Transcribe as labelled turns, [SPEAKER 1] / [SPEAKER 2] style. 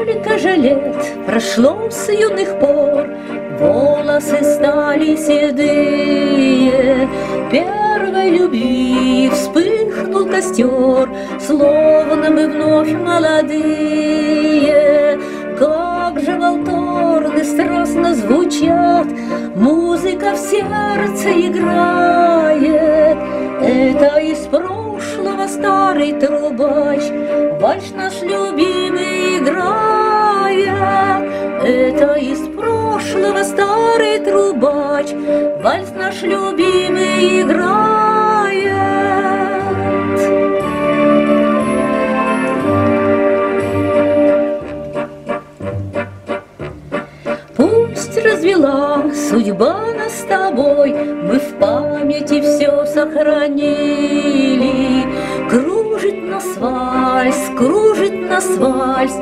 [SPEAKER 1] Сколько же лет прошло с юных пор, волосы стали седые. Первой любви вспыхнул костер, словно мы вновь молодые. Как же волторны страстно звучат, музыка в сердце играет. Это из прошлого старый трубач, вальс наш любимый играет. Это из прошлого старый трубач, вальс наш любимый играет. Пусть развела судьба нас с тобой, мы в памяти все сохранили. Кружит нас вальс,